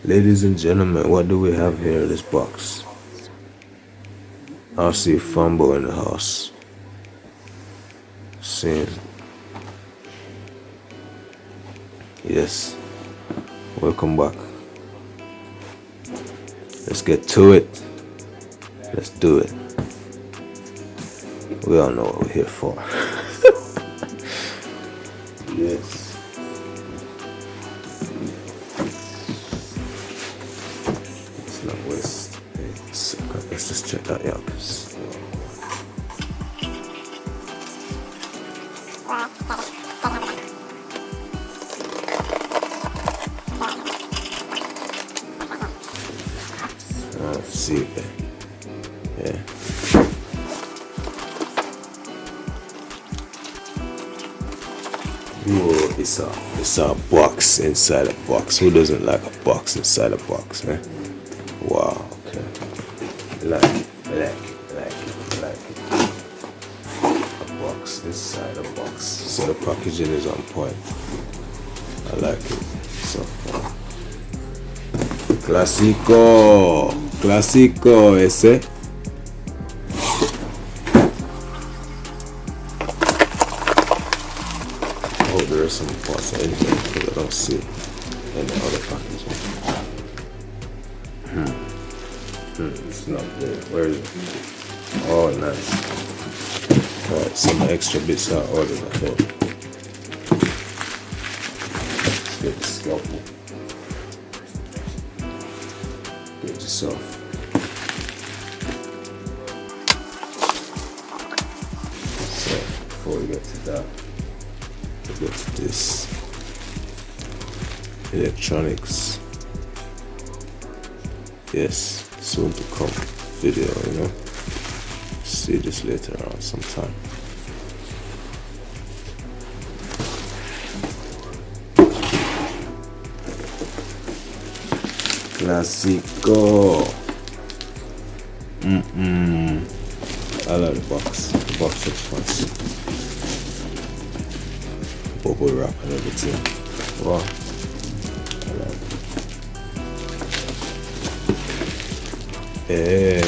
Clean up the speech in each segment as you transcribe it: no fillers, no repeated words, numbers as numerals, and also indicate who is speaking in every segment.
Speaker 1: Ladies and gentlemen, what do we have here in this box? I see Fumble in the house. Seeing. Yes. Welcome back. Let's get to it. Let's do it. We all know what we're here for. Yes. Let's not waste a second. Let's just check out Yankers. Let's see it. Yeah. Whoa, it's a box inside a box. Who doesn't like a box inside a box, eh? Wow, okay. I like it. A box inside a box. So the packaging is on point. I like it. So fun. Clásico, ese. I hope there are some parts in here because I don't see any other packaging. It's not there. Where is it? Oh, nice. Alright, some extra bits I ordered, I think. Let's get the scalpel. Get yourself. So, before we get to that, we get to this. Electronics. Yes, soon to come video, you know. See this later on sometime. Clásico. I like the box. The box looks fancy. Bubble wrap and everything. Wow. I like it. Yeah.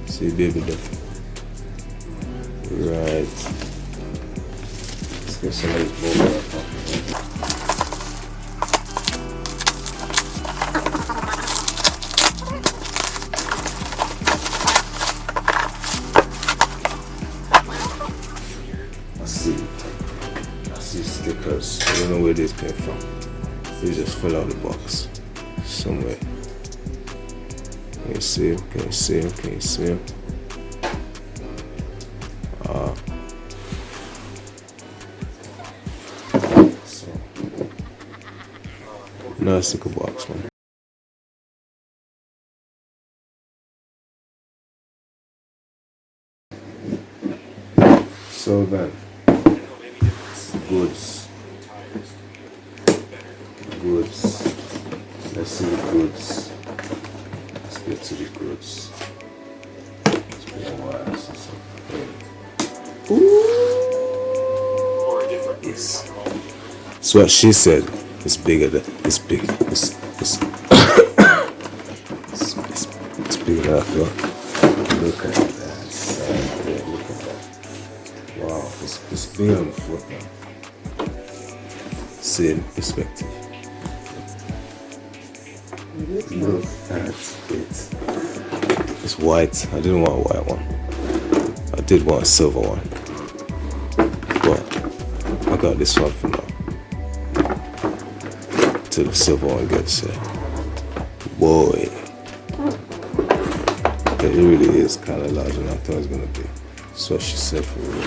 Speaker 1: See, baby, right. Let's get some of this bubble wrap. I see stickers. I don't know where this came from. They just fell out of the box somewhere. Can you see him? Can you see him? Can you see him? So, nice sticker box, man. So then, goods. Let's see the goods. Let's get to the goods. It's been a while since I've played. Ooh! Yes. That's what she said. It's bigger than it's big. It's big enough. Look at that. Look at that. Wow, it's big on the foot now. See in perspective. Look at it. It's white. I didn't want a white one. I did want a silver one. But I got this one for now. Till the silver one gets here. Boy. It really is kind of larger than I thought it was going to be. That's what she said for real.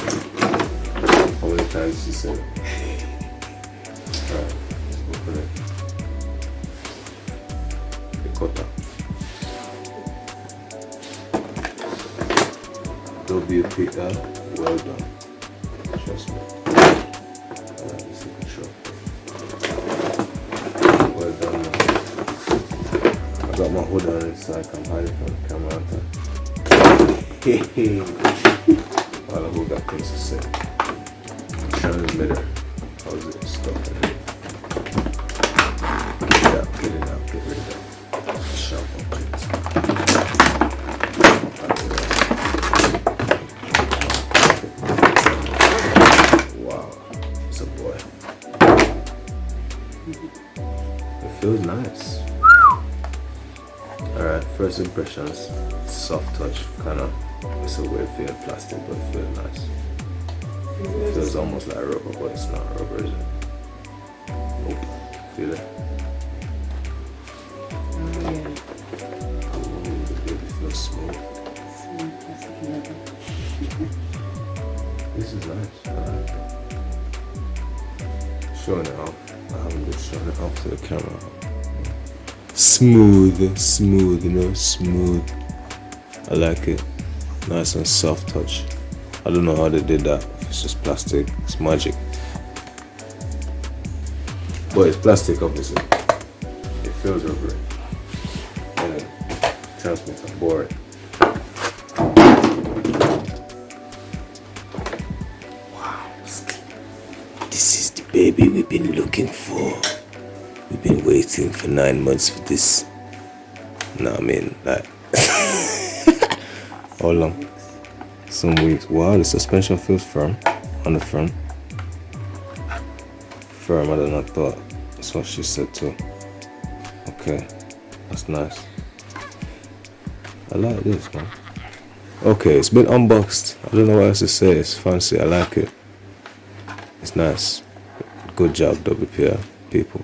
Speaker 1: How many times she said it? Alright, let's open it. Cutter. WPL, well done. Trust me. I like this signature. Well done, man. I got my hood on it so I can hide it from the camera. Hehe. All the hood got things to say. Transmitter. How's it stuck in it? it in now, get rid of that sharp object. Wow, it's a boy. It feels nice. Alright, first impressions, soft touch, kinda, it's a weird feeling plastic, but it feels nice. It feels almost like rubber, but it's not rubber, is it? Nope, feel it?
Speaker 2: Oh yeah.
Speaker 1: Ooh, the baby feels smooth.
Speaker 2: Smooth plastic leather.
Speaker 1: This is nice, I like it. Showing it off, I haven't been showing it off to the camera. Smooth, you know, smooth. I like it. Nice and soft touch. I don't know how they did that. It's just plastic. It's magic. But it's plastic, obviously. It feels rubbery. And transmits are boring. Wow. This is the baby we've been looking for. We've been waiting for 9 months for this. No, I mean, like, how long? Some weeks. Wow, the suspension feels firm on the front. Firmer than I thought. That's what she said too. Okay, that's nice. I like this, man. Okay, it's been unboxed. I don't know what else to say. It's fancy. I like it. It's nice. Good job, WPR people.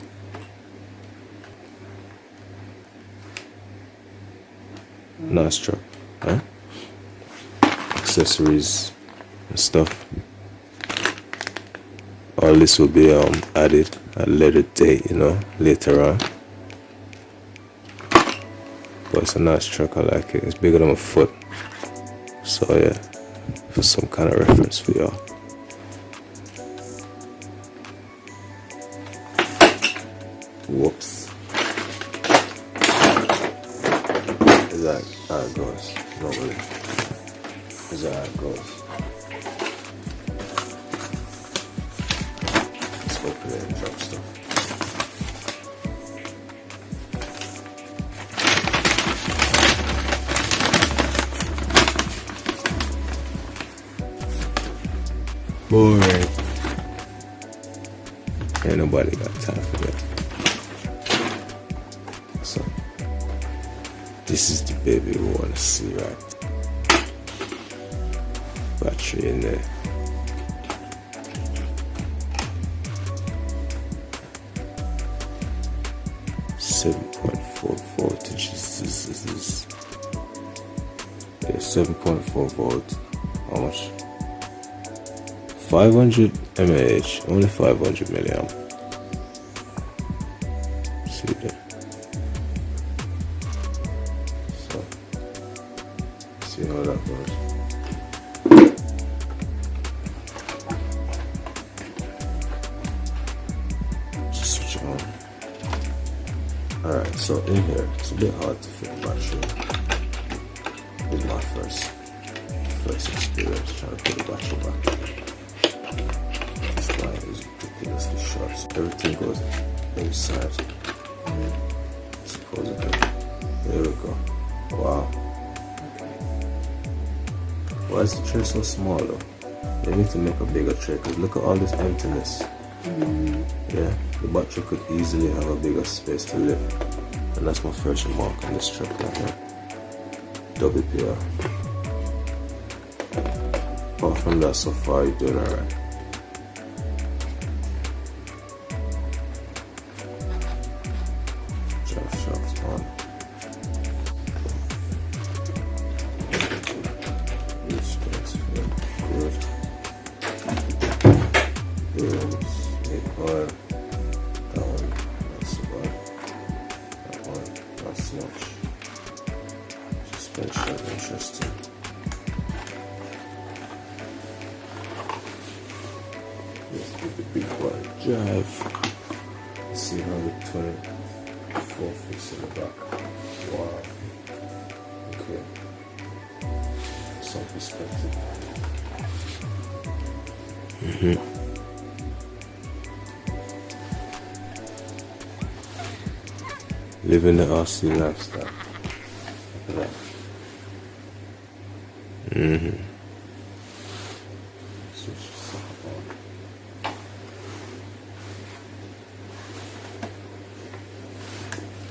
Speaker 1: Nice truck, huh? Accessories and stuff. All this will be added at a later date, you know, later on. But it's a nice truck, I like it. It's bigger than my foot. So yeah, for some kind of reference for y'all. Whoops. Is that how it goes? Normally. Is that how it goes? Let's open it and drop stuff. Boring. Ain't nobody got time for that. So, this is the baby we want to see, right? Battery in there. .4 voltages. This is yeah, 7.4 volt. How much? 500 mAh. Only 500 milliamp. See there. So, see how that goes. Just switch it on. Alright, so in here, it's a bit hard to fit the battery. This is my first experience trying to put the battery back. This line is ridiculously short, so everything goes inside. Supposedly. There we go. Wow. Why is the tray so small though? They need to make a bigger tray because look at all this emptiness. Yeah, the battery could easily have a bigger space to live. And that's my first remark on this truck right here. WPR. Apart from that, so far you're doing alright. Drive shafts on. This space feel good. Wheels, oil. That one, that's about. That one, that's much. Suspension, interesting. Let's get the big one drive. Let's see how the 24 fits in the back. Wow. Okay. Some perspective. Living the Aussie lifestyle. Look at that. Switch this up on.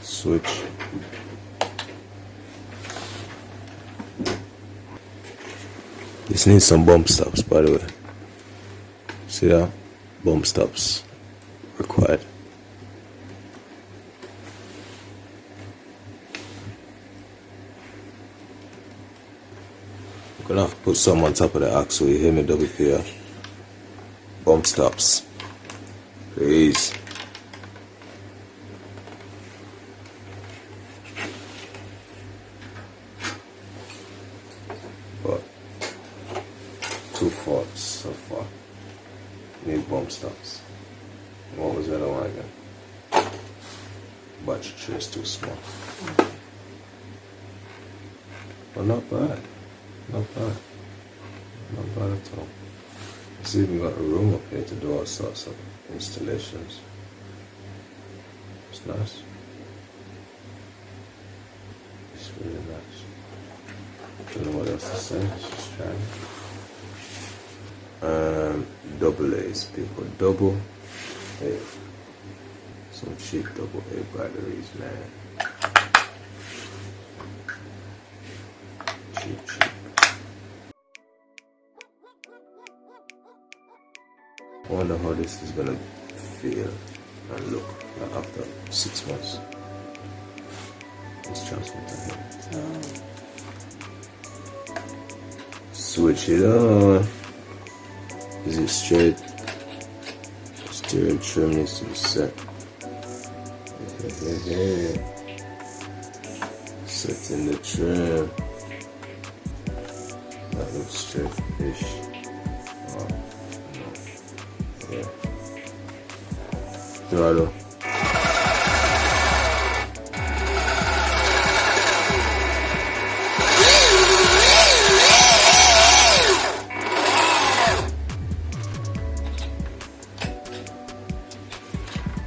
Speaker 1: Switch. This needs some bump stops, by the way. See that? Bump stops required. I'm gonna have to put some on top of the axle. You hear me, WPR? Bump stops, please. But 2 faults so far. Need bump stops. What was the other one again? Battery tray is too small. But not bad. Not bad. Not bad at all. It's even got a room up here to do all sorts of installations. It's nice. It's really nice. Don't know what else to say. Let's just try it. Double A's, people. Double A. Some cheap double A batteries, man. Cheap. I wonder how this is gonna feel and look like after 6 months. This transmitter here. Switch it on. Is it straight? Steering trim needs to be set. Setting the trim. That looks straight-ish. Oh, no. Yeah. Throttle.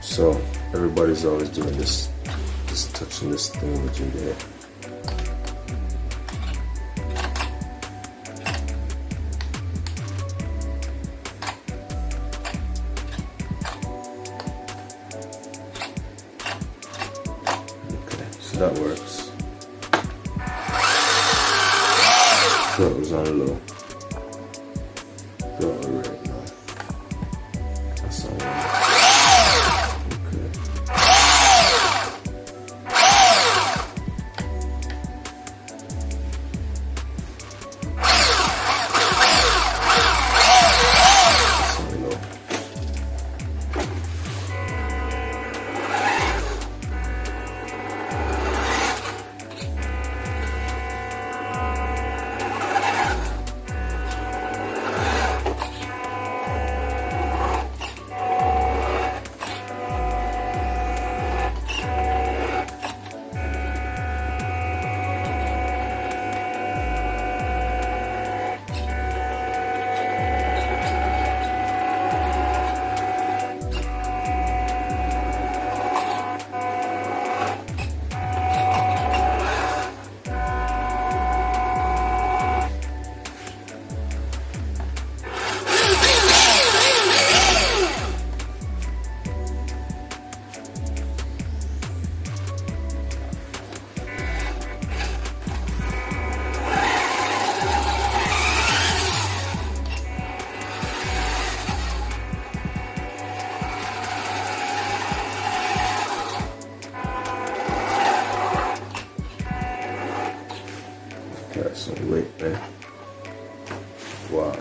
Speaker 1: So everybody's always doing this, just touching this thing with your hair. Okay, so that works. Throttle's on low. Throttle right now. That's on low. Got some weight there. Wow.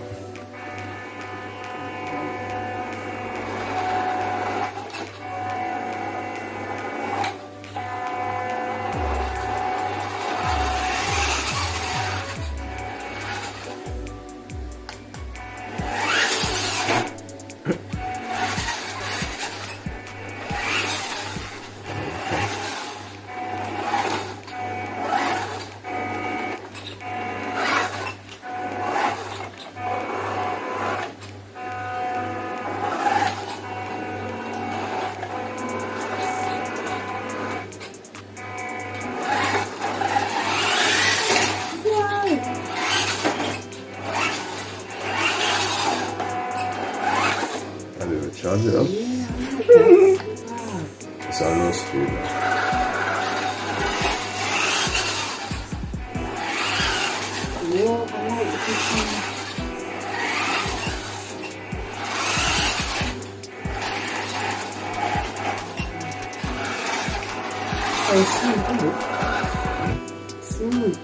Speaker 1: Brazil.
Speaker 2: Yeah, I like that. Wow.
Speaker 1: It's on low speed now.
Speaker 2: Whoa, I like the picture. Oh, smooth.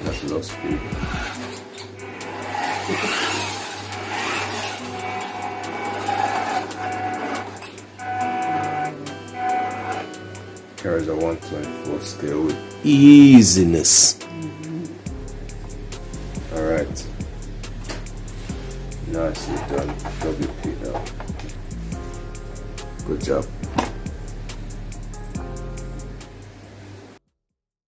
Speaker 1: That's low speed. Carries a 124 scale with easiness. Alright. Nicely done, WPL. Good job.